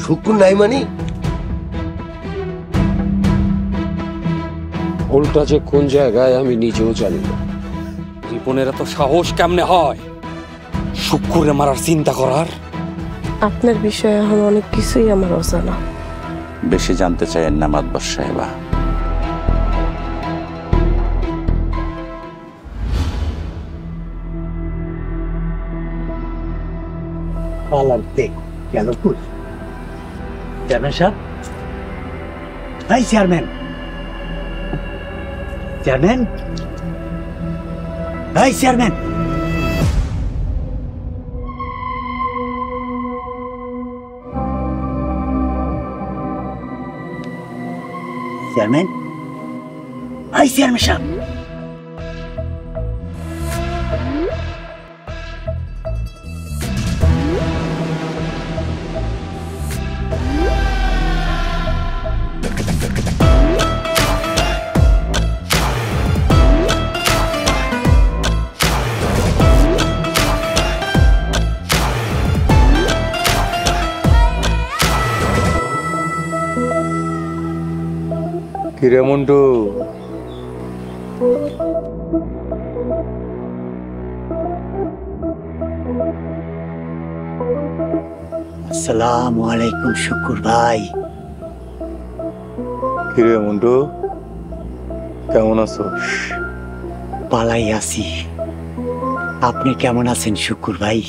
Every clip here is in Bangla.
শুকুর নাই মানে ভুলটা যে কোন জায়গায় আমি নিজেও জানি না। রিপনের এত সাহস কেমনে হয় শুক্কুরে মারার চিন্তা করার? আপনার বিষয়ে এখন অনেক কিছুই আমার অজানা। বেশি জানতে চাইেন না মাতবর সাহেবা। চেয়ারম্যান সাহেব, এই চেয়ারম্যান, চেয়ারম্যান, এই চেয়ারম্যান, চেয়ারম্যান, এই চেয়ারম্যান সাহেব, কিরে মন্টু, আসসালামু আলাইকুম শুকুর ভাই। কিরে মন্টু, কেমন আছো? পালাই আছি, আপনি কেমন আছেন শুকুর ভাই?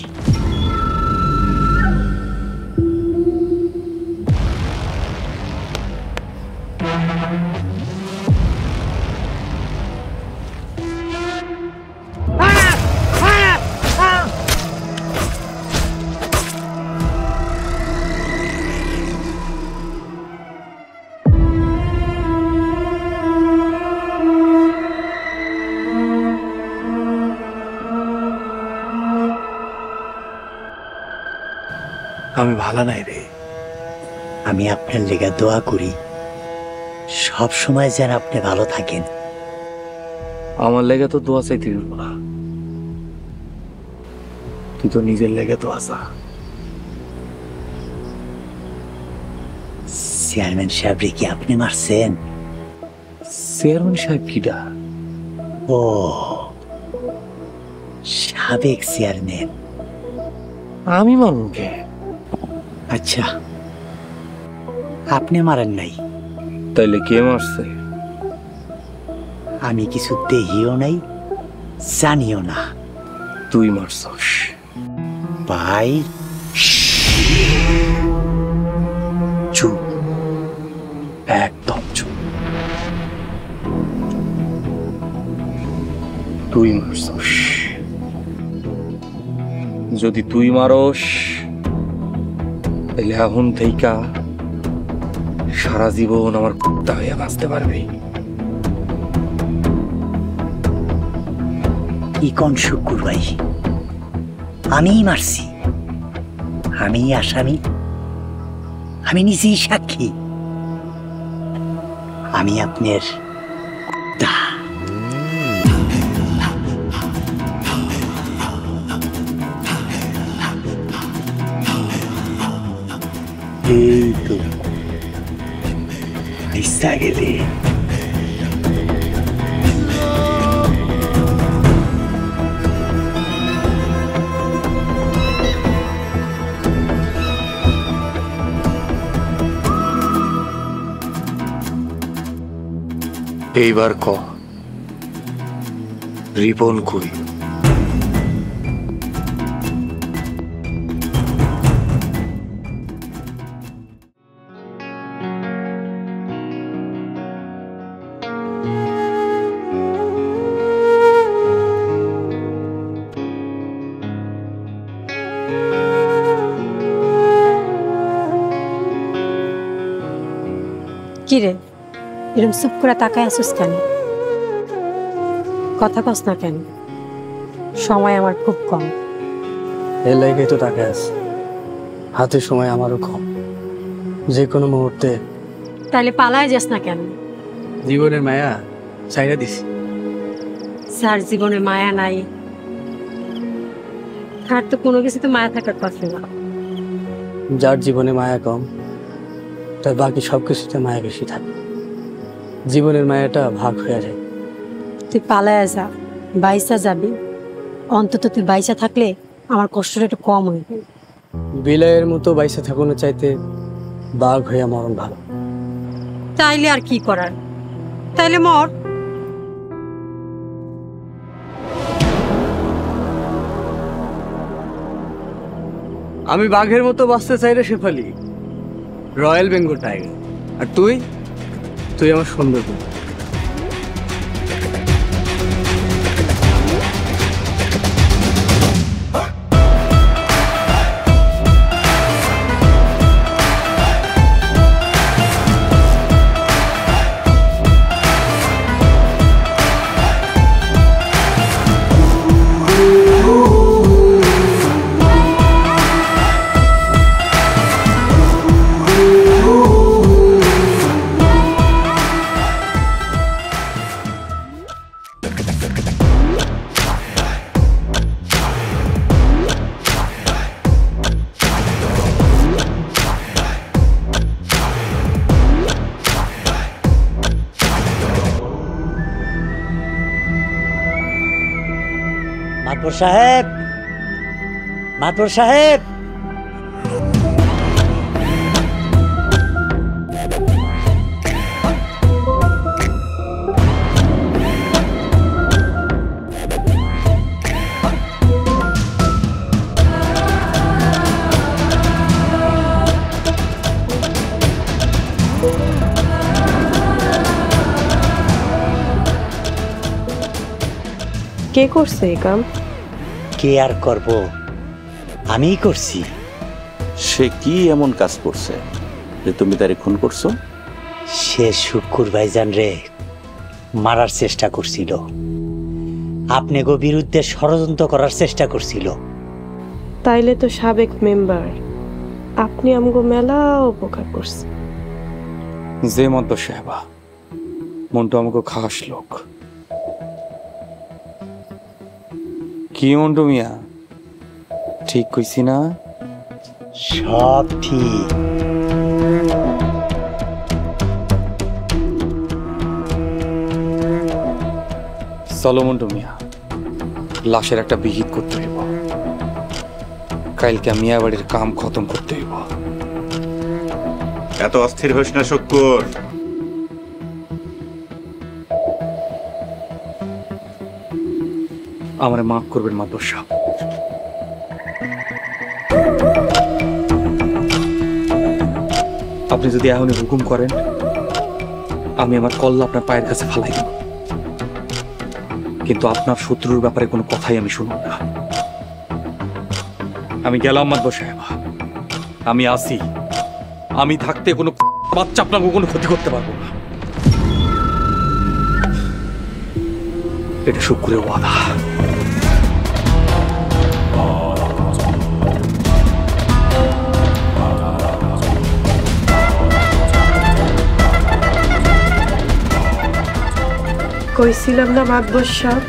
আমি ভালো নাই রে। আমি আপনার লেগে দোয়া করি সব সময় যেন আপনি ভালো থাকেন। আমার লেগে তো দোয়া চাইতে হইব না, তুই তো নিজের লেগে তো আসা। চেয়ারম্যান সাহেব রে কি আপনি মারছেন? চেয়ারম্যান সাহেব কিডা? ও, সাবেক চেয়ারম্যান। আমি মারুন কে? আচ্ছা, আপনি মারেন নাই, তাইলে কে মারছে? আমি কিছু দেখিও নাই, জানিও না। তুই মারছস ভাই। চুপ, একদম চুপ। তুই মারছস। যদি তুই মারস তাহলে এখন থেইকা সারা জীবন আমার কুত্তা হয়ে বাঁচতে পারবি। কি কোন শুকুর ভাই? আমিই মারছি, আমিই আসামি, আমি নিজেই সাক্ষী। আমি আপনার কুত্তা। এই তো আইসা গেলি। এইবার ক, রিপন কই? কিরে এরকম চুপ করে তাকায় আসিস কেন? কথা কস না কেন? সময় আমার খুব কম। এর লাইগেই তো তাকায় আছে, হাতে সময় আমারও কম। যে কোনো মুহূর্তে। তাইলে পালায় যাস না কেন? জীবনের মায়া চাইরা দিছি। যার জীবনে মায়া নাই তার তো কোনো কিছুতে মায়া থাকার কথা না। যার জীবনে মায়া কম তার বাকি সব কিছুতে মায়া বেশি থাকে। জীবনের মায়াটা ভাগ হয়ে যায়। তুই পালায়া যা, বাইসা যাবি, অন্তত তুই বাইসা থাকলে আমার কষ্টটা একটু কম হয়ে যাবে। বিলাইয়ের মতো বাইসা থাকুনো চাইতে বাঘ হইয়া মরণ ভালো। তাইলে আর কি করার, তাইলে মর। আমি বাঘের মতো বাঁচতে চাই রে শেফালি, রয়্যাল বেঙ্গল টাইগার। আর তুই তুই আমার সুন্দরবন। মাতবর সাহেব, মাতবর সাহেব, কে করছে এই কাম? কে আর করব, আমিই করছি। সে কি এমন কাজ করছে যে তুমি তারে খুন করছো? সে শুক্কুর ভাইজান রে মারার চেষ্টা করছিল, আপনাকে বিরুদ্ধে ষড়যন্ত্র করার চেষ্টা করছিল। তাইলে তো সাবেক মেম্বার, আপনি আমগো মেলা উপকার করছেন। যে মত সাহেবা, মন্টু আমাকে খাস লোক। কি মন্টু মিয়া, ঠিক কইছি না? সব ঠিক। চলো মন্টু মিয়া, লাশের একটা বিহিত করতে হইব। কালকে মিয়া বাড়ির কাম খতম করতে হইব। এত অস্থির হইস না শুক্কুর। আমারে মাফ করবেন মাতবর সাহেব। আপনি যদি এখনই হুকুম করেন, আমি আমার কল্লা আপনার পায়ের কাছে ফালাই দেব, কিন্তু আপনার শত্রুর ব্যাপারে কোনো কথাই আমি শুনব না। আমি গেলাম মাতবর সাহেব, আমি আসি। আমি থাকতে কোনো বাচ্চা আপনাকে কোনো ক্ষতি করতে পারবো না। এটা শুক্রের ওয়াদা। কইছিলাম না মাতবর সাহেব,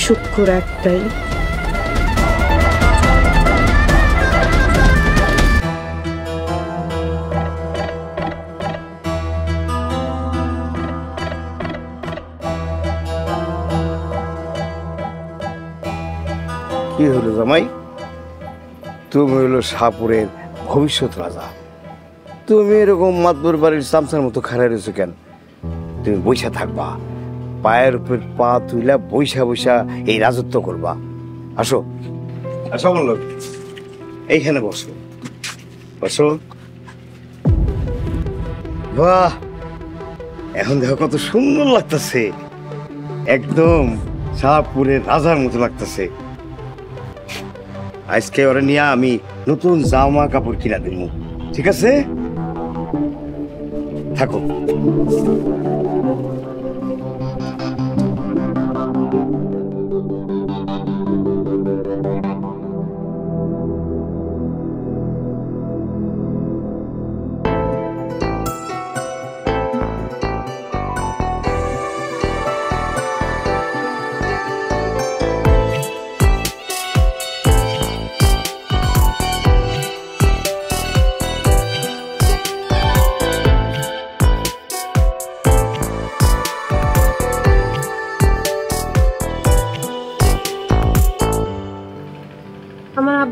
শুক্র একটাই। কি হলো জামাই? তুমি হইলো শাহপুরের ভবিষ্যৎ রাজা। তুমি এরকম মাতবর বাড়ির চামচার মতো খাড়া রয়েছো কেন? তুমি বৈশা থাকবা, পায়ের উপর পা তুইলা বৈশা বৈশা এই রাজত্ব করবা। আসো আসো আমার লোক, এইখানে বসো বসো। বাহ, এখন দেখো কত সুন্দর লাগতেছে, একদম শাহপুরের রাজার মতো লাগতেছে। আজকে ওরা নিয়ে আমি নতুন জামা কাপড় কিনা দিব, ঠিক আছে? থাকো।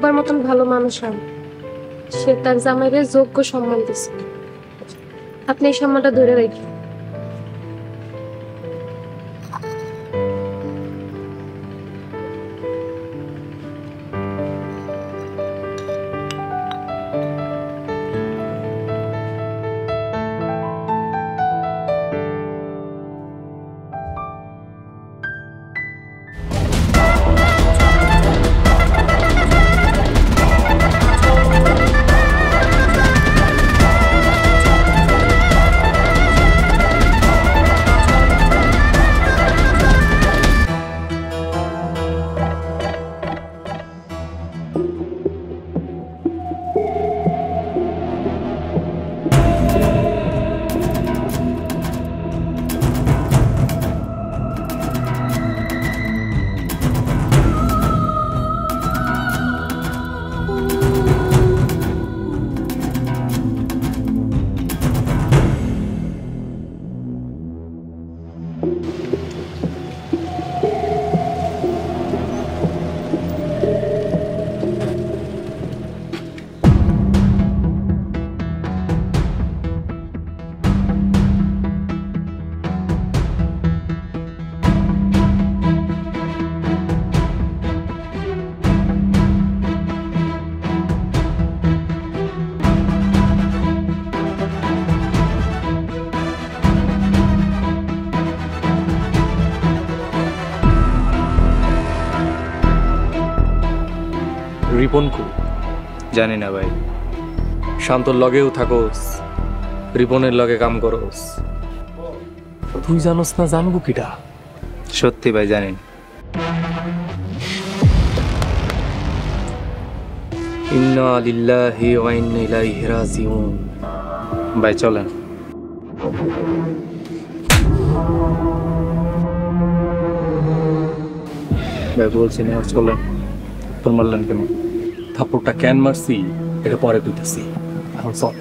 আব্বার মতন ভালো মানুষ আর সে তার জামাইরে যোগ্য সম্মান দিচ্ছে। আপনি এই সম্মানটা ধরে রাখেন। রিপন কু জানি না ভাই। শান্তর লগেও থাকোস, রিপনের লগে কাম করোস, তুই জানোস না জানবো কিটা? সত্যি ভাই জানি না। ইন্না লিল্লাহি ওয়া ইন্না ইলাইহি রাজিউন। ভাই চলেন। ভাই বলছি না চলেন। তোর মারলেন কেন? থাপ্পড়টা কেন মারছি এটা পরে কইতাছি, এখন চল।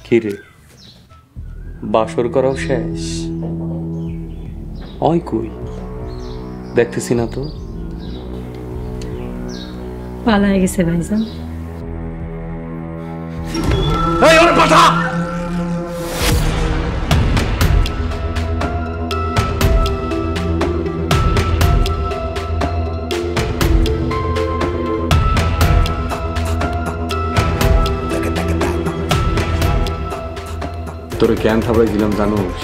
কিরে বাসর করাও শেষ? ওই কই দেখতেছি না তো। পালায় গেছে ভাইজান। এই ওরে পাঠা! তোরে কেন থাবাই দিলাম জানোস?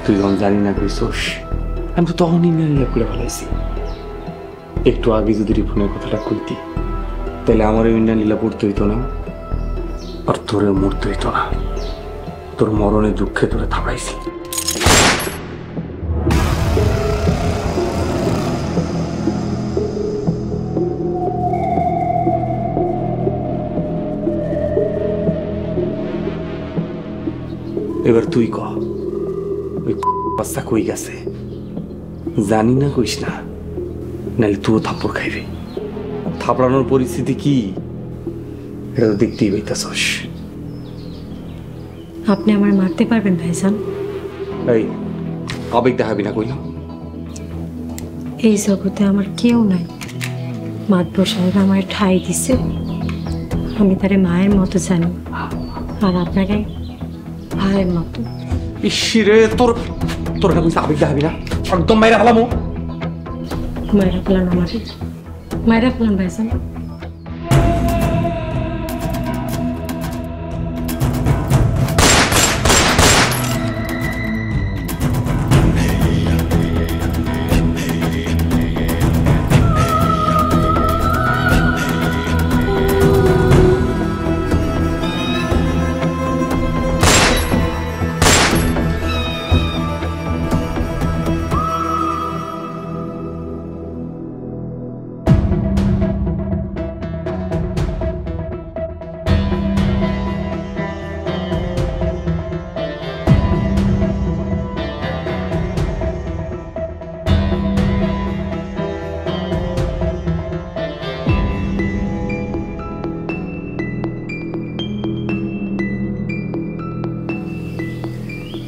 তুই যখন জানি না কইসোস, আমি তো তখনই মেয়ে খুলে ফেলাইছি। একটু আগে যদি রিফোনের কথাটা কইতি তাহলে আমার ইন্ডিয়ান লীলা পড়তে হইতো না, আর তোরে মরতে হইতো না। তোর মরণে দুঃখে তোরে থাবাইছি। এবার তুই কহ ওই বাচ্চা কই গেছে? জানি না কইস না, নাহলে তুইও থাপ্পড় খাইবি। থাপড়ানোর পরিস্থিতি কি এটা তো দেখতেই পাইতাছস। আপনি আমার মারতে পারবেন ভাইজান? এই আবেগ দেখাবি না কইলাম। এই জগতে আমার কেউ নাই। মাতবর সাহেব আমার ঠাই দিছে, আমি তারে মায়ের মতো জানি, আর আপনাকে ভাইয়ের মতো। ইসিরে তোর তোর না কইছে আবেগ দেখাবি না, একদম মাইরা ফেলামো। মায়েরা ফেলান আমাকে, মায়েরা ফেলান ভাইজান।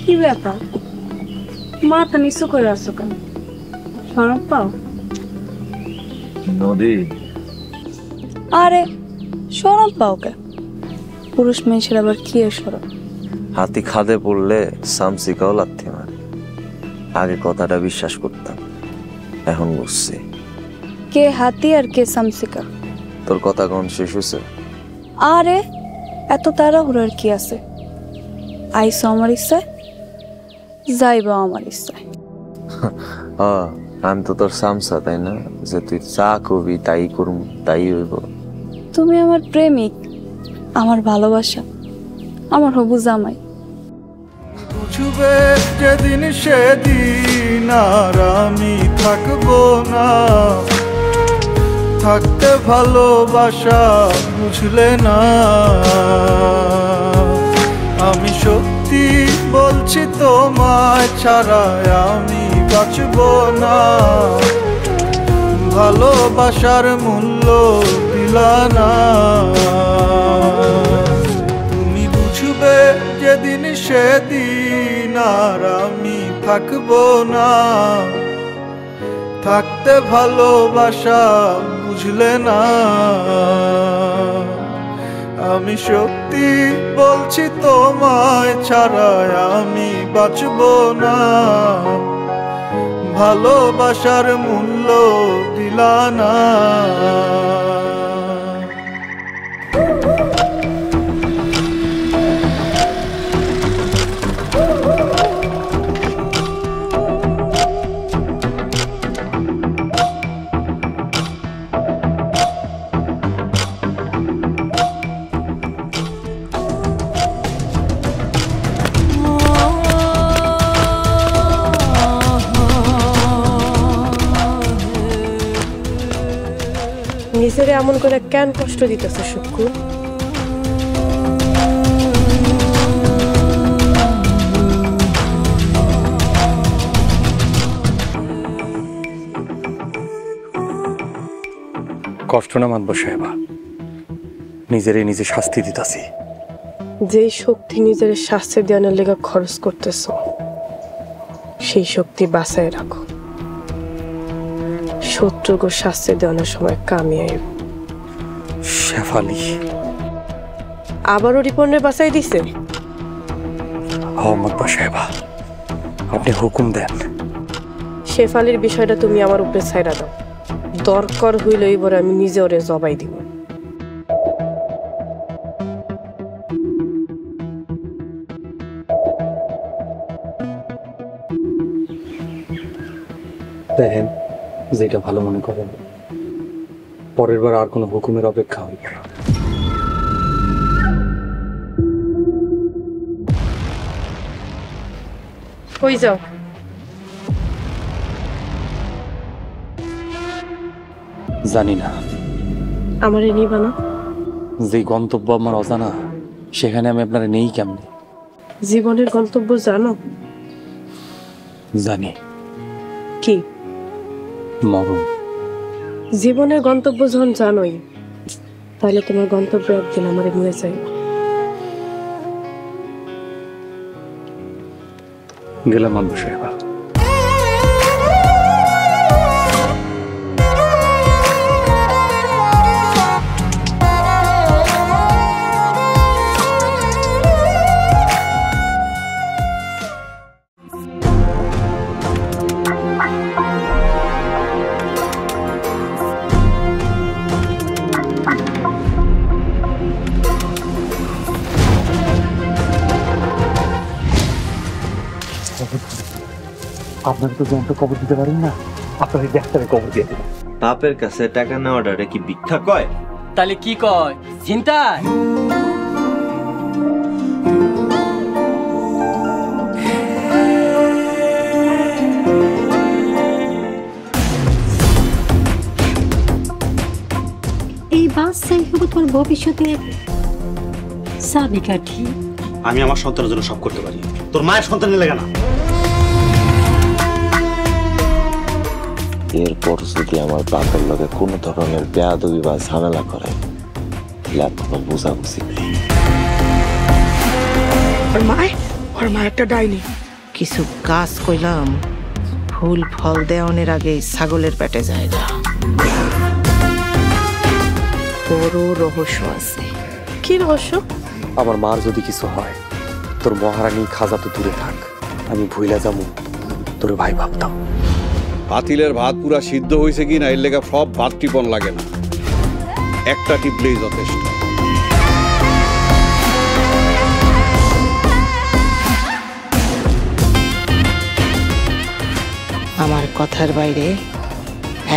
কি ব্যাপার, মাথা নিচু করে আসো কেন? শরম পাও? নদী, আরে শরম পাও কে? পুরুষ মানুষের আবার কি শরম? হাতি খাদে পড়লে সামসিকাও লাথি মারে। আগে কথাটা বিশ্বাস করতাম, এখন বুঝছি। কে হাতি আর কে সামসিকা? তোর কথা কোন শেষ হয়েছে? আরে এত তাড়াহুড়ার কি আছে? আইসো আমার ইচ্ছায়, যাইবা আমার ইচ্ছায়। আমি তো তোর সামসা, তাই না? যে তুই যা কবি তাই করুম, তাই হইব। তুমি আমার প্রেমিক, আমার ভালোবাসা, আমার হবু জামাই। বুঝবে যেদিন সেদিন আর আমি থাকবো না, থাকতে ভালোবাসা বুঝলে না। আমি সত্যি বলছি তোমায় ছাড়া আমি বাঁচবো না, ভালোবাসার মূল্য দিলা না। তুমি বুঝবে যেদিন সেদিন আর আমি থাকবো না, থাকতে ভালোবাসা বুঝলে না। আমি সত্যি বলছি তোমায় ছাড়া আমি বাঁচবো না, ভালোবাসার মূল্য দিলা না। নিজেরে এমন করে কেন কষ্ট দিতেছে শুক্কুর? কষ্ট না মাতবর সাহেবা, নিজেরে নিজে শাস্তি দিতাছি। যেই শক্তি নিজের শাস্তি দেওয়ানোর লেগে খরচ করতেছ, সেই শক্তি বাঁচায় রাখো। শত্রুকে শাস্তি দেওয়ানোর সময় কামিয়ে আইব। শেফালি আবারও রিপনের বাঁচাই দিছে। মাতবর সাহেবা, আপনি হুকুম দেন। শেফালির বিষয়টা তুমি আমার উপরে ছাইরা দাও, দরকার হইলে এবার আমি নিজে ওরে জবাই দিব। দেখেন, যেটা ভালো মনে করেন, পরের বার আর কোনো হুকুমের অপেক্ষা হইব না। কই যাও? জানি না। আমারে নিবা না? যে গন্তব্য আমার অজানা, সেখানে আমি আপনারা নেই কেমনে? জীবনের গন্তব্য জানো? জানি। কি? মরণ। জীবনের গন্তব্য যখন জানোই, তাহলে তোমার গন্তব্য একদিন আমার নিয়ে যাই। গেলাম মানব সাহেবা। আপনাকে তো জ্যান্ত কবর দিতে পারেন না, আপনাকে ডাক্তারের কবর দিয়ে দেবেন। বাপের কাছে টাকা নেওয়াটা কি ভিক্ষা কয়? তাহলে কি কয়? চিন্তায় এই বাচ্চাই হবে তোমার ভবিষ্যতের চাবিকাঠি। আমি আমার সন্তানের জন্য সব করতে পারি, তোর মায়ের সন্তানের লেগে না। এরপর যদি আমার বাপের লগে কোনো ধরনের বেয়াদবি বা ঝামেলা করে, তাহলে আর কোনো বুঝাবুঝি নেই। ওর মা একটা ডাইনি। কিছু কাজ কইলাম, ফুল ফল দেওয়ানের আগে ছাগলের পেটে যায় না। বড় রহস্য আছে। কি রহস্য? আমার মার যদি কিছু হয়, তোর মহারানী খাজা তো দূরে থাক, আমি ভুইলা যাবো তোর ভাই ভাবতাম। পাতিলের ভাত পুরা সিদ্ধ হয়েছে কি না এর লেগা সব ভাত টিপন লাগে না, একটা টিপলেই যথেষ্ট। আমার কথার বাইরে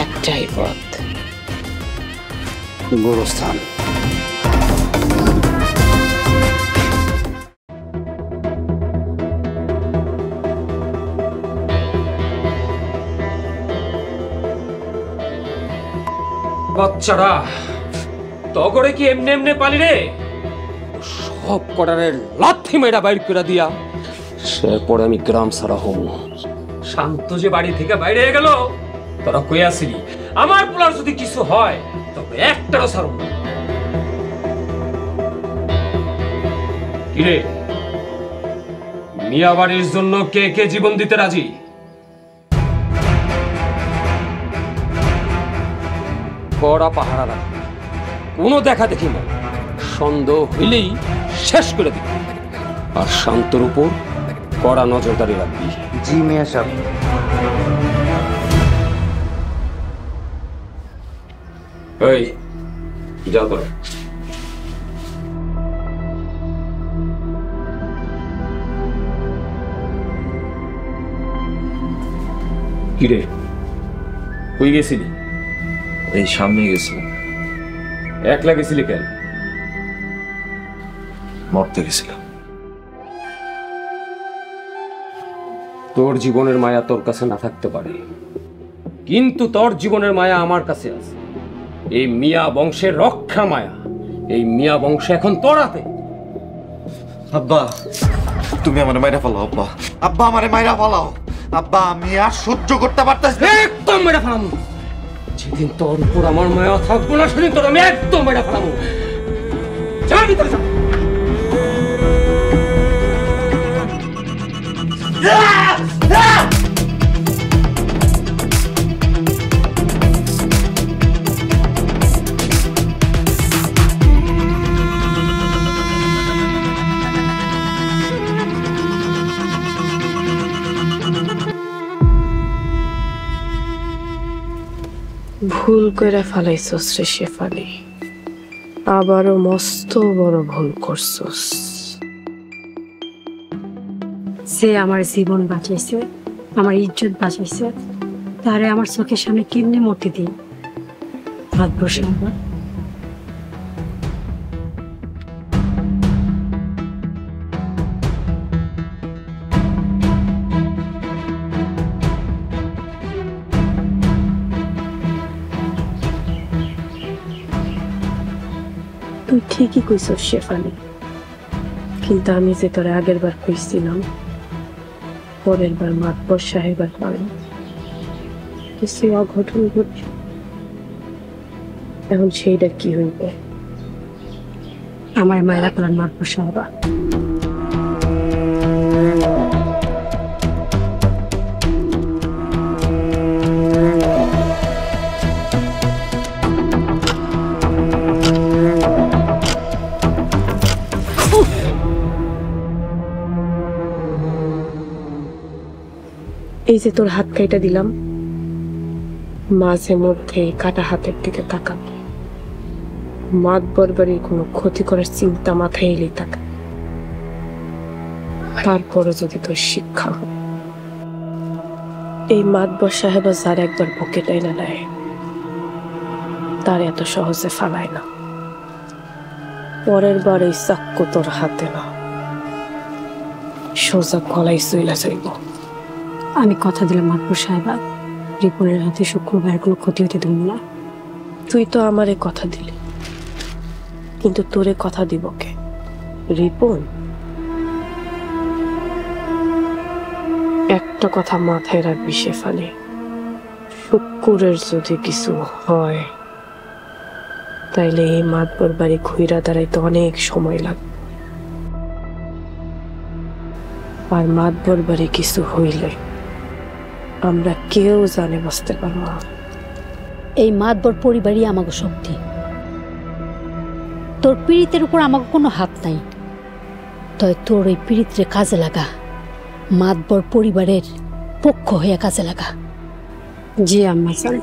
একটাই পথ, গোরস্থান। বাচ্চারা তগরে কি এমনি এমনি পালি রে? সব কটারের লাথি মেয়েরা বাইর করে দিয়া সেরপরে আমি গ্রাম সারা হব। শান্ত যে বাড়ি থেকে বাইরে গেল, তোরা কই আসিলি আমার পোলার যদি কিছু হয় তবে একটারও ছাড়ব না। কিরে মিয়া বাড়ির জন্য কে কে জীবন দিতে রাজি? কড়া পাহারা রাখবি, কোনো দেখা দেখি না, সন্দেহ হইলেই শেষ করে দিবি। আর শান্তর উপর কড়া নজরদারি রাখবি। জি মিয়া সাহেব। এই যা তোরা। কিরে কই গেছিলি? এই সামনে গেছিলাম। একলা গেছিলি কেন? মরতে গেছিলাম। তোর জীবনের মায়া তোর কাছে না থাকতে পারে, কিন্তু তোর জীবনের মায়া আমার কাছে আছে। এই মিয়া বংশের রক্ষা মায়া, এই মিয়া বংশ এখন তোর হাতে। আব্বা তুমি আমার মাইরা ফেলাও। আব্বা আব্বা আমারে মাইরা ফেলাও। আব্বা আমি আর সহ্য করতে পারতেছি না। একদম মেরে ফেলাম। যেদিন তোর উপর আমার মায়া থাকবো না, সেদিন তোর আমি একদম মেরে ফেলাম। যা ভিতরে যা। ভুল করে ফেলাইছস রে শেফালি, আবারও মস্ত বড় ভুল করছস। সে আমার জীবন বাঁচাইছে, আমার ইজ্জত বাঁচাইছে, তারে আমার চোখের সামনে কেমনে মরতে দিই? হাত বসে আমার তুই ঠিকই কইছস শেফালি, কিন্তু আমি যে তোরে আগের বার কইছিলাম পরের বার মাতবর সাহেবের পাবেন, কিছু অঘটন ঘটছে, এখন সেইটা কি হইবে? আমার মায়েরা প্লান মারবো সাহেবা। এই যে তোর হাত কাইটা দিলাম, মাঝে মধ্যে কাটা হাতের দিকে তাকান। মাতবর বাড়ির কোনো ক্ষতি করার চিন্তা মাথায় এলেই তাকান। তারপরে যদি তোর শিক্ষা হয়, এই মাতবর সাহেবা যার একবার বুকে টাইনা নেয়, তার এত সহজে ফালায় না। পরের বার এই চাক্কু তোর হাতে না, সোজা গলায় চইলা যাইব। আমি কথা দিলাম মাতবর সাহেবা, রিপনের হাতে শুক্রবার কোনো ক্ষতি হতে দেব না। তুই তো আমারে কথা দিলি, কিন্তু তোরে কথা দিব কে? রিপন? একটা কথা মাথায় রাখবি শেফালি, শুক্কুরের যদি কিছু হয় তাইলে এই মাতবর বাড়ি ঘুইরা দাঁড়াইতে অনেক সময় লাগবে। আর মাতবর বাড়ি কিছু হইলে আমরা কেউ জানে বসতে পারবো না। এই মাতবর পরিবারই আমাকে শক্তি। তোর পীড়িতের উপর আমাকে কোনো হাত নাই, তয় তোর এই পীড়িতরে কাজে লাগা, মাতবর পরিবারের পক্ষ হয়ে কাজে লাগা। জি আম্মা জান।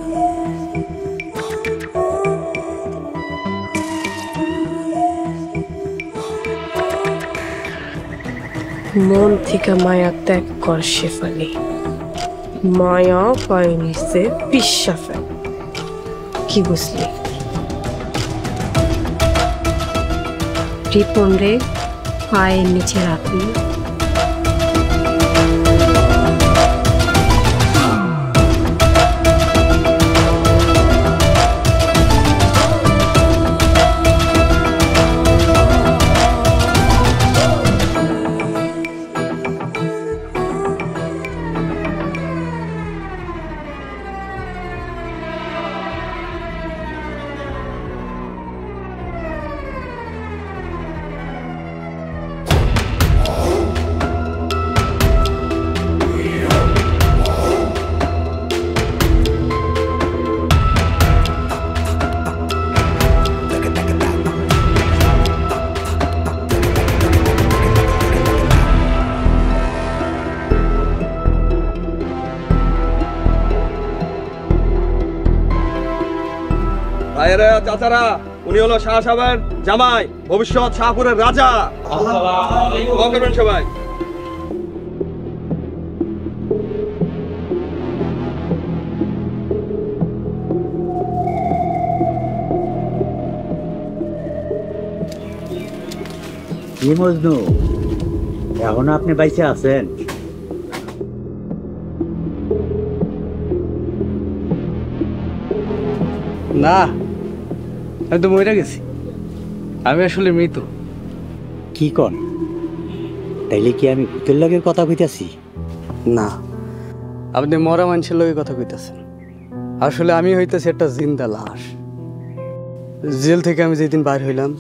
মন থেকে মায়া ত্যাগ কর শেফালি, মায়া পায়ে নিচে পিসা ফেল। কি বুঝলি? রিপন রে পায়ের নিচে রাখবি। ভাইয়েরা, চাচারা, উনি হলো শাহ সাহেবের জামাই, ভবিষ্যৎ শাহপুরের রাজা। দোয়া করবেন সবাই। কি মজনু, এখনো আপনি বাইচে আছেন? না, আমি তো মরে গেছি। আমি আসলে মৃত। কি কন? তাইলে কি আমি ভূতের লগের কথা কইতাছি? না, আপনি মরা মানুষের লগে কথা কইতাছেন। আসলে আমি হইতেছি একটা জিন্দা লাশ। জেল থেকে আমি যেদিন বাইর হইলাম,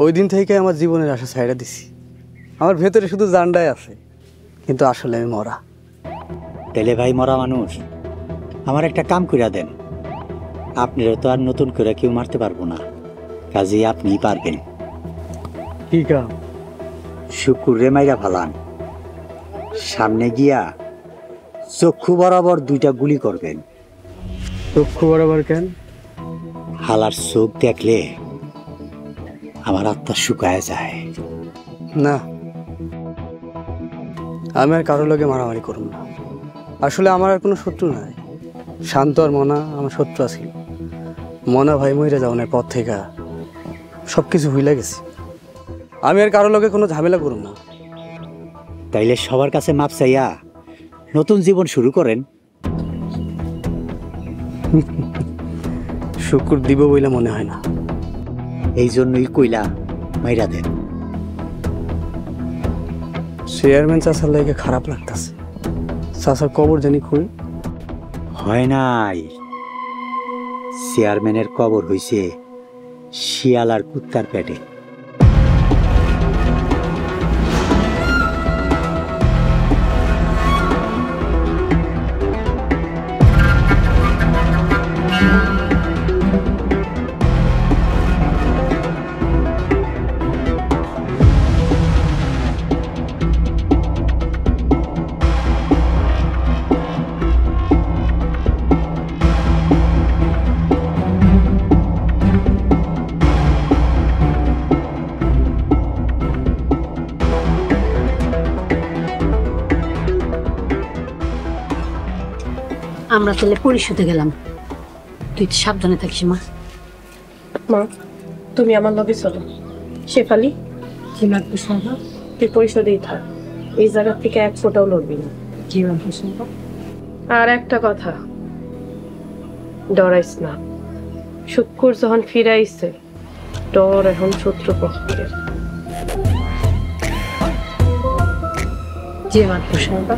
ওই দিন থেকে আমার জীবনের আশা ছাইড়া দিছি। আমার ভেতরে শুধু জান্ডাই আছে, কিন্তু আসলে আমি মরা। তাইলে ভাই মরা মানুষ, আমার একটা কাম কইরা দেন। আপনারা তো আর নতুন করে কেউ মারতে পারবো না, কাজেই আপনিই পারবেন। কি কাম? শুকুরে মাইরা ফালান, সামনে গিয়া চক্ষু বরাবর 2টা গুলি করবেন। চক্ষু বরাবর কেন? হালার চোখ দেখলে আমার আত্মা শুকায় যায়। না, আমি আর কারোর লগে মারামারি করব না। আসলে আমার আর কোনো শত্রু নাই। শান্ত আর মনা আমার শত্রু আছে। মনা ভাই মইরা যাওয়ার পর থেকে সব কিছু ভুলে গেছি। আমি আর কারোর লগে কোনো ঝামেলা করব না। তাইলে সবার কাছে মাপ চাইয়া নতুন জীবন শুরু করেন। শুকুর দিব বইলে মনে হয় না। এই জন্যই কইলা মাইরা দেন। চেয়ারম্যান চাচার লাগে খারাপ লাগতেছে। চাচার কবর জানি কই? হয় নাই, চেয়ারম্যানের কবর হইছে শিয়াল আর কুত্তার পেটে। আমরা তাহলে পরিশোধে গেলাম, তুই তো সাবধানে থাকিস মা। মা তুমি আমার লগে চলো। শেফালি কি লাগবে সাহা, তুই পরিশোধেই থাক, এই জায়গা থেকে এক ফোঁটাও লড়বি না। কি লাগবে সাহা? আর একটা কথা, ডরাইস না। শুক্কুর যখন ফিরাইছে, ডর এখন শত্রুপক্ষের। যে মাত্র সাহা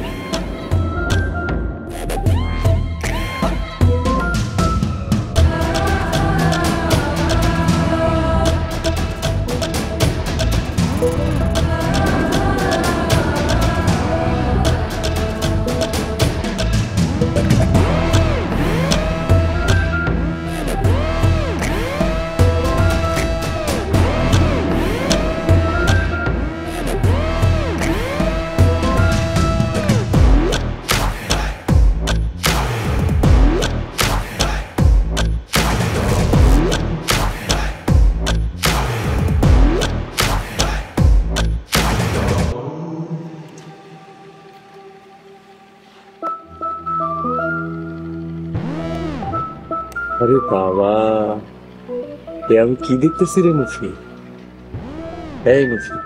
আরে বাবা, এ আমি কি দেখতেছি রে মুফি? এই মুফি,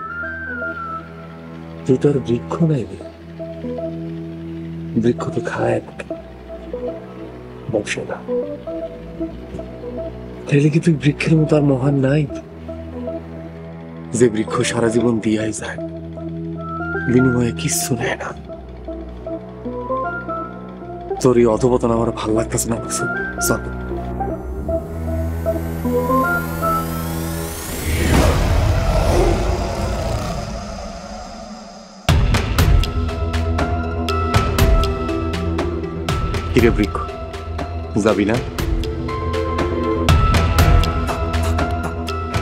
তুই তো আর বৃক্ষ নাই রে। বৃক্ষ তো খায় বসে না। তাইলে কি তুই বৃক্ষের মতো আর মহান নাই, যে বৃক্ষ সারা জীবন দিয়াই যায়, বিনিময়ে কিচ্ছু নেয় না? তোর এই অধপতন আমার ভালো লাগতেছে না। চল কিরে বৃক্ষ, যাবি না?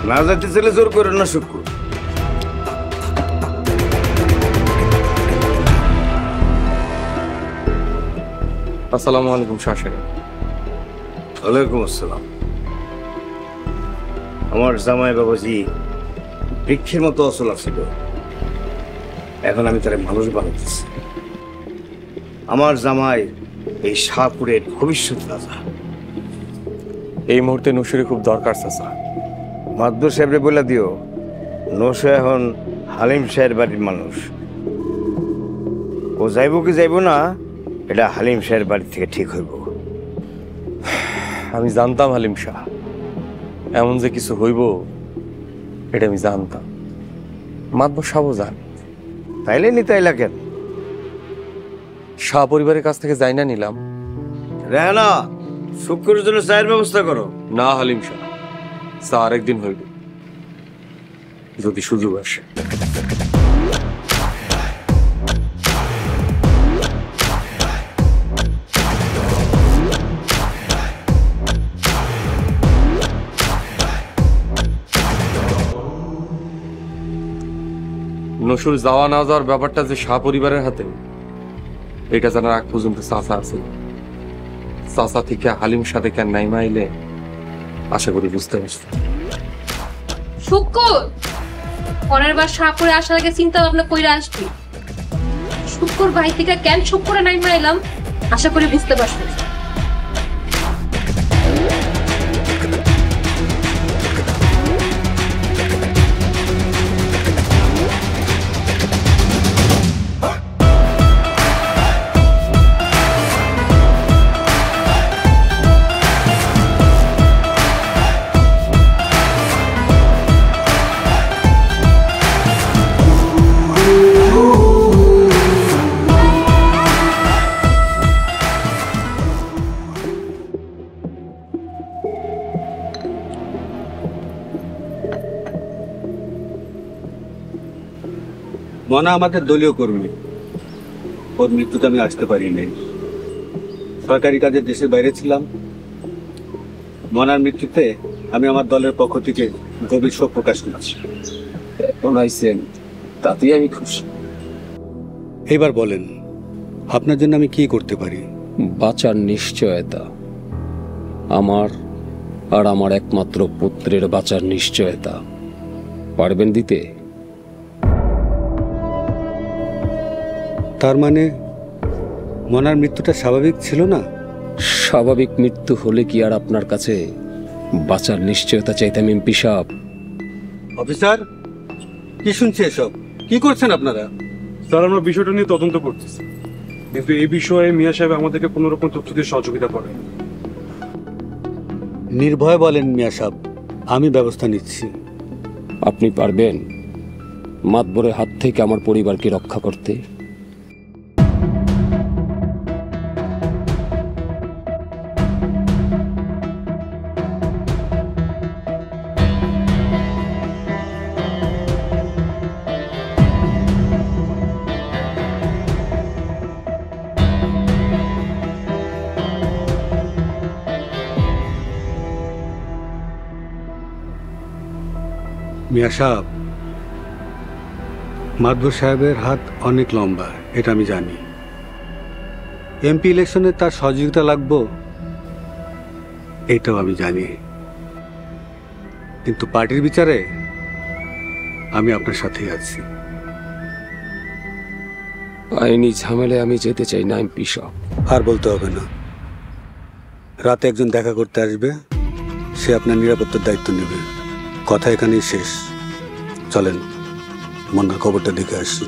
না যেতে চলে জোর করে না শুক্র। আসসালামু আলাইকুম শাহ। ওয়ালাইকুম আসসালাম। আমার জামাই বাবাজি বৃক্ষের মতো অচল ছিল, এখন আমি তার মানুষ বানাতেছি। আমার জামাই এই শাহপুরের ভবিষ্যৎ রাজা। এই মুহূর্তে নসিরে খুব দরকার চাচা। মাদবর সাহেবরে বলে দিও, নসে এখন হালিম সাহের বাড়ির মানুষ। ও যাইব কি যাইব না, এটা হালিম সাহের বাড়ি থেকে ঠিক হইব। আমি জানতাম হালিম শাহ এমন যে কিছু হইব, এটা আমি জানতাম। মাদবর সাহেবও জান। তাইলে নিতাইলা কেন? শাহ পরিবারের কাছ থেকে যাই না নিলাম। রেহানা, শুক্রের জন্য চায়ের ব্যবস্থা করো। না হালিম শাহ, চা আরেকদিন হইব, যদি সুযোগ আসে। নসুর যাওয়া না যাওয়ার ব্যাপারটা যে শাহ পরিবারের হাতে, এটা জানার আগ পর্যন্ত চাচা আছে। চাচা থেকে হালিম সাথে কেন নাইমা আইলে আশা করি বুঝতে পারছি। শুক্কুর পরের বার শাহপুরে আসার আগে চিন্তা ভাবনা কইরা আসবি। শুক্কুর ভাই থেকে কেন শুক্কুরে নাইমা এলাম আশা করি বুঝতে পারছি। মনা আমাদের দলীয় কর্মী, ওর মৃত্যুতে আমি আসতে পারি নাই। সরকারি কাজে দেশের বাইরে ছিলাম। মনার মৃত্যুতে আমি আমার দলের পক্ষ থেকে গভীর শোক প্রকাশ করছি। এখন আইছেন, তাতেই আমি খুশি। এইবার বলেন, আপনার জন্য আমি কি করতে পারি? বাঁচার নিশ্চয়তা, আমার আর আমার একমাত্র পুত্রের বাঁচার নিশ্চয়তা পারবেন দিতে? তার মানে মনার মৃত্যুটা স্বাভাবিক ছিল না? স্বাভাবিক মৃত্যু হলে কি আর আপনার কাছে বাঁচার নিশ্চয়তা চাইতাম এমপি সাহেব? অফিসার, কি শুনছে এসব? কি করছেন আপনারা? স্যার, আমরা বিষয়টা নিয়ে তদন্ত করতেছি, কিন্তু এই বিষয়ে মিয়া সাহেব আমাদেরকে কোনো রকম তথ্য দিয়ে সহযোগিতা করেন। নির্ভয় বলেন মিয়া সাহেব, আমি ব্যবস্থা নিচ্ছি। আপনি পারবেন মাতবরের হাত থেকে আমার পরিবারকে রক্ষা করতে? মিয়া সাহেব, মাদবর সাহেবের হাত অনেক লম্বা, এটা আমি জানি। এমপি ইলেকশনে তার সহযোগিতা লাগবো, এটাও আমি জানি। কিন্তু পার্টির বিচারে আমি আপনার সাথেই আছি। আইনি ঝামেলায় আমি যেতে চাই না এমপি সাহেব। আর বলতে হবে না। রাতে একজন দেখা করতে আসবে, সে আপনার নিরাপত্তার দায়িত্ব নেবে। কথা এখানেই শেষ। চলেন মন্নার খবরটা দেখে আসি।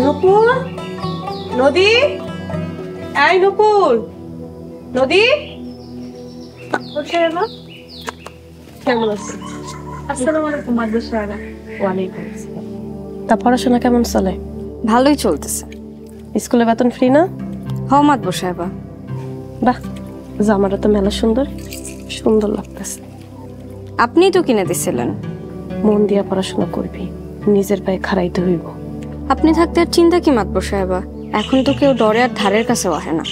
নকুল, নদী, এই নকুল, নদী। কেমন আছিস? আসসালামু আলাইকুম মাদবর সাহেব। ওয়ালাইকুম আসসালাম। তা পড়াশোনা কেমন চলে? ভালোই চলতেছে। স্কুলে বেতন ফ্রি না? হ মাদবর সাহেব। বাহ, জামাটা তো মেলা সুন্দর, সুন্দর লাগতেছে। আপনিই তো কিনে দিছিলেন। মন দিয়া পড়াশোনা করবি, নিজের পায়ে খাড়াইতে হইব। আপনি থাকতে আর চিন্তা কি মাদবর সাহেব? এখন তো কেউ ডরে আর ধারের কাছেও আহে না।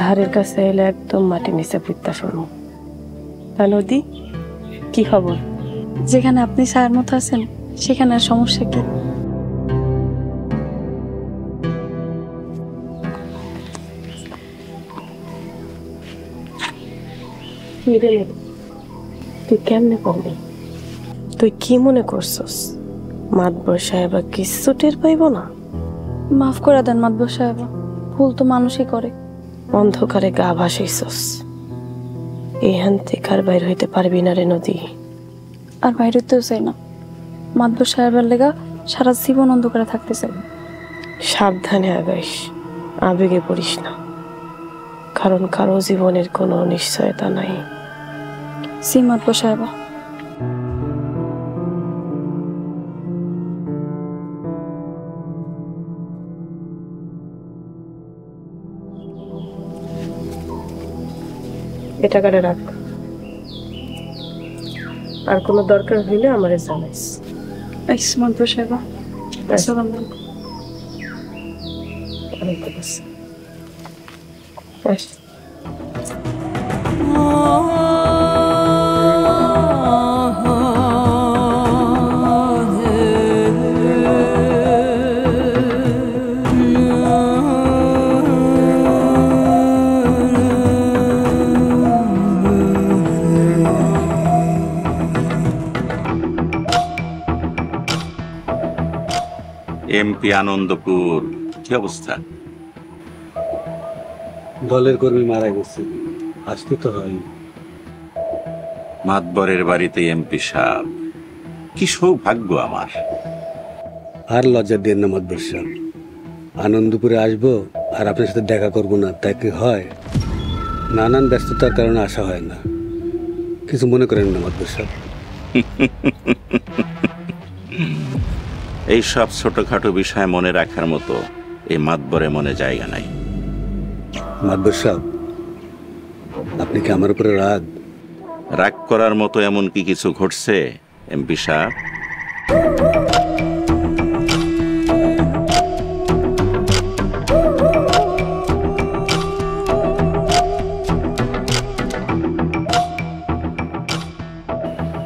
ধারের কাছে এলে একদম মাটি নিচে পুঁততে শুরু। তা নদী, কি খবর? যেখানে আপনি ছায়ার মতো আছেন সেখানে আর সমস্যা কি? তুই কেমনে করবি? তুই কি মনে করছস মাতবর সাহেব কিছু টের পাইব না? মাফ করে দেন মাদবর সাহেব, ভুল তো মানুষই করে। অন্ধকারে গা ভাসাইছস, এইখান থেকে আর বাইর হইতে পারবি না রে নদী। আর বাইরে হইতেও চাই না। মাদবর সাহেবের লেগা সারা জীবন অন্ধকারে থাকতে চাই। সাবধানে আগাইস, আবেগে পড়িস না, কারণ কারো জীবনের কোনো নিশ্চয়তা নাই। সি মাদবর সাহেব। এ টাকাটা রাখ, আর কোনো দরকার হইলে আমারে জানাইস। মাদবর সাহেব। আসসালামু আলাইকুম। ওয়ালাইকুম আসসালাম। এমপি আনন্দপুর, কি অবস্থা? দলের কর্মী মারা গেছে, আসতে তো হয়। মাতবরের বাড়িতে এমপি সাহেব, কি সৌভাগ্য আমার। আর লজ্জা দেন না মাদবর সাহেব, আনন্দপুরে আসবো আর আপনার সাথে দেখা করব না, তাই কি হয়? নানান ব্যস্ততার কারণে আসা হয় না। কিছু মনে করেন না মাদবর সাহেব। এই সব ছোটখাটো বিষয় মনে রাখার মতো এই মাতবরে মনে জায়গা নাই। মাদবর সাহেব, আপনি কি আমার উপরে রাগ করার মতো এমন কি কিছু ঘটছে এমপি সাহেব?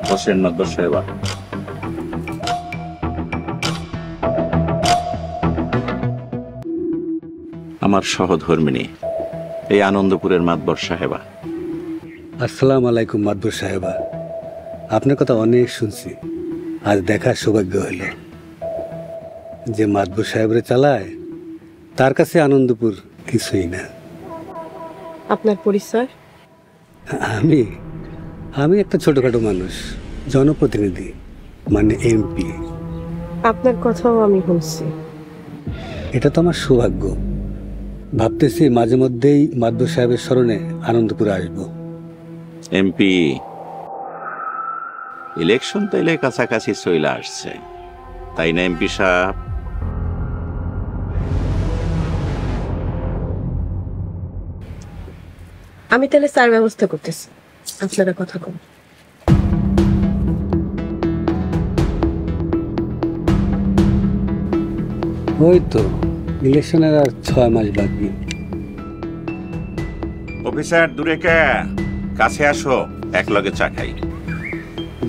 বসেন মাদবর সাহেব। আমার সহধর্মিনী এই আনন্দপুরের মাতবর সাহেবা। আসসালামু আলাইকুম মাদবর সাহেবা। আপনার কথা অনেক শুনছি, আজ দেখার সৌভাগ্য হইল। যে মাদবর সাহেবরে চালায় তার কাছে আনন্দপুর কিছুই না। আপনার পরিচয়? আমি একটা ছোটখাটো মানুষ, জনপ্রতিনিধি, মানে এমপি। আপনার কথাও আমি শুনছি। এটা তো আমার সৌভাগ্য। ভাবতেছি মাঝে মধ্যেই মাদবর সাহেবের স্মরণে আনন্দপুরে আসবো। এমপি ইলেকশন তাইলে কাছাকাছি চলে আসছে, তাই না এমপি সাহেব? আমি তাহলে স্যার ব্যবস্থা করতেছি, আপনারা কথা কম। ওই তো ইলেকশনের আর 6 মাস বাকি। অফিসার দূরে কে, কাছে আসো, এক লগে চা খাই।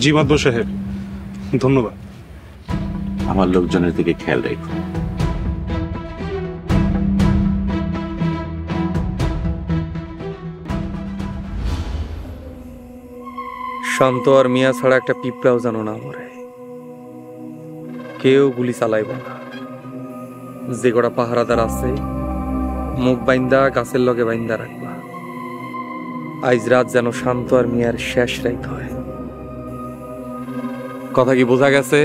জি মাদবর সাহেব, ধন্যবাদ। আমার লোকজনের দিকে খেয়াল রেখো। শান্ত আর মিয়া ছাড়া একটা পিঁপড়াও জানো না মরে। কেউ গুলি চালাইব না। যে কটা পাহারাদার আছে মুখ বাইন্দা গাছের লগে বাইন্দা রাখবা। আইজ রাত যেন শান্ত আর মিয়ার শেষ রাত হয়। কথা কি বোঝা গেছে?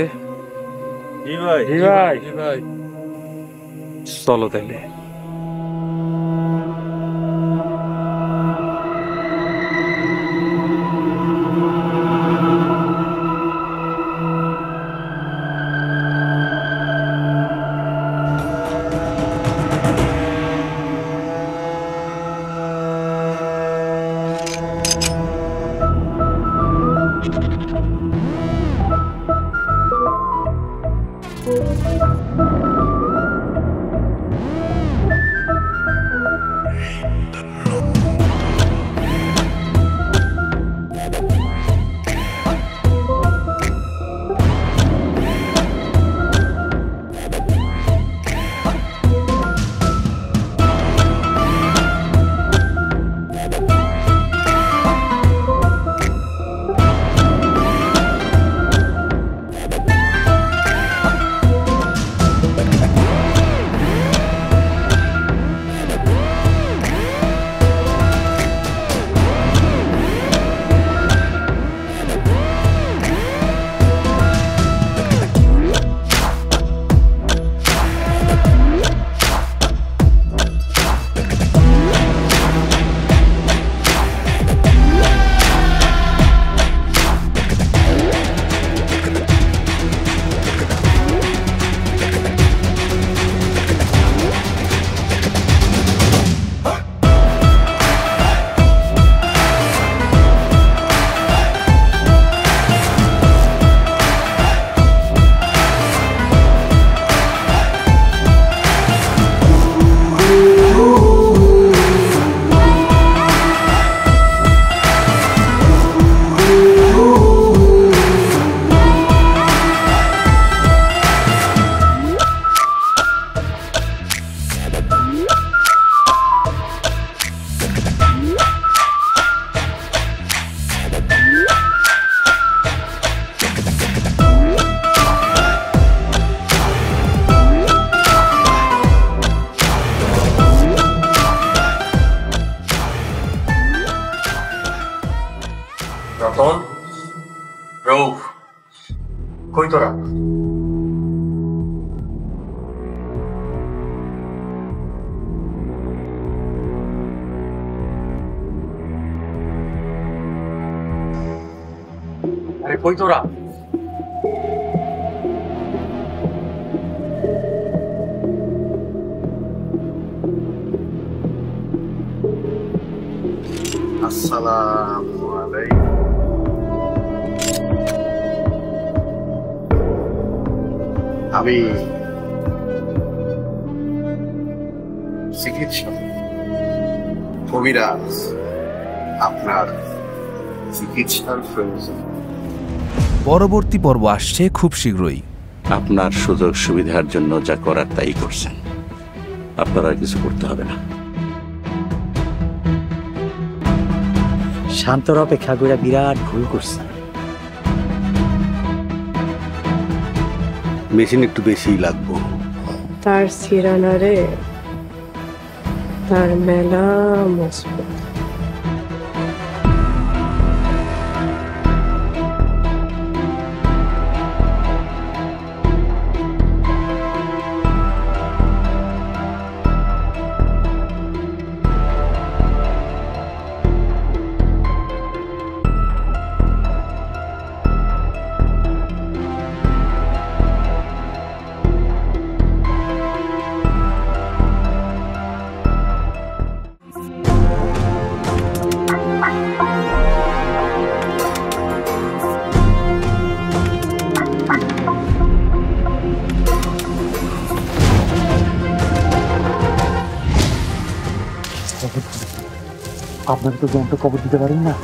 চলো তাইলে। রতন, রৌফ, কই তোরা? আরে কই তোরা? আসসালামু আলাইকুম। আমি চিকিৎসক কবিরাজ, আপনার চিকিৎসার প্রয়োজন। পরবর্তী পর্ব আসছে খুব শীঘ্রই। আপনার সুযোগ সুবিধার জন্য যা করার তাই করছেন, আপনার আর কিছু করতে হবে না। শান্তর অপেক্ষা করে বিরাট ভুল করছে। মেশিন একটু বেশিই লাগবো। তার সিরানারে তার মেলা মজবুত। আপনাকে তো জ্যান্ত কবর দিতে পারেন না,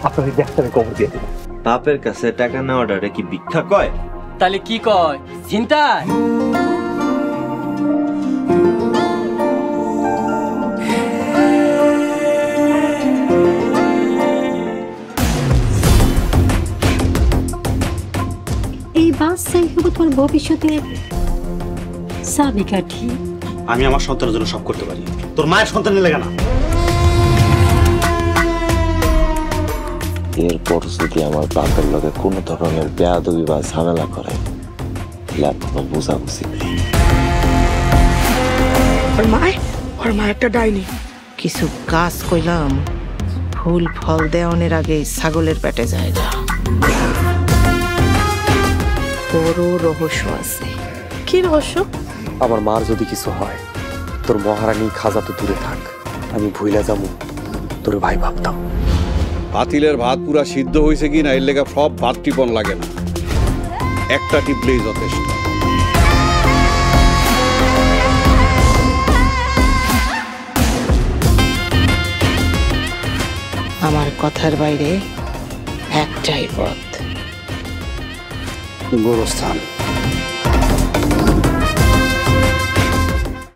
আপনার এই ডাক্তারের কবর দিয়ে দেবেন। বাপের কাছে টাকা নেওয়াটা কি ভিক্ষা কয়? তাহলে কি কয়? চিন্তায় এই বাচ্চাই হবো তোমার ভবিষ্যতের চাবিকাঠি। আমি আমার সন্তানের জন্য সব করতে পারি, তোর মায়ের সন্তানের লেগে না। এরপর যদি আমার বাপের লগে কোনো ধরনের বেয়াদবি বা ঝামেলা করে, তাহলে বুঝাবুঝি ওর মা একটা ডাইনি। কিছু কাজ কইলাম, ফুল ফল দেওয়ানের আগে ছাগলের পেটে যায় না। বড় রহস্য আছে। কি রহস্য? আমার মার যদি কিছু হয়, তোর মহারানী খাজা তো দূরে থাক, আমি ভুইলা যাবো তোর ভাই ভাবতাম। পাতিলের ভাত পুরা সিদ্ধ হয়েছে কি না এর লেগে সব ভাত টিপন লাগে না, একটা টিপলেই যথেষ্ট। আমার কথার বাইরে একটাই পথ, গোরস্থান।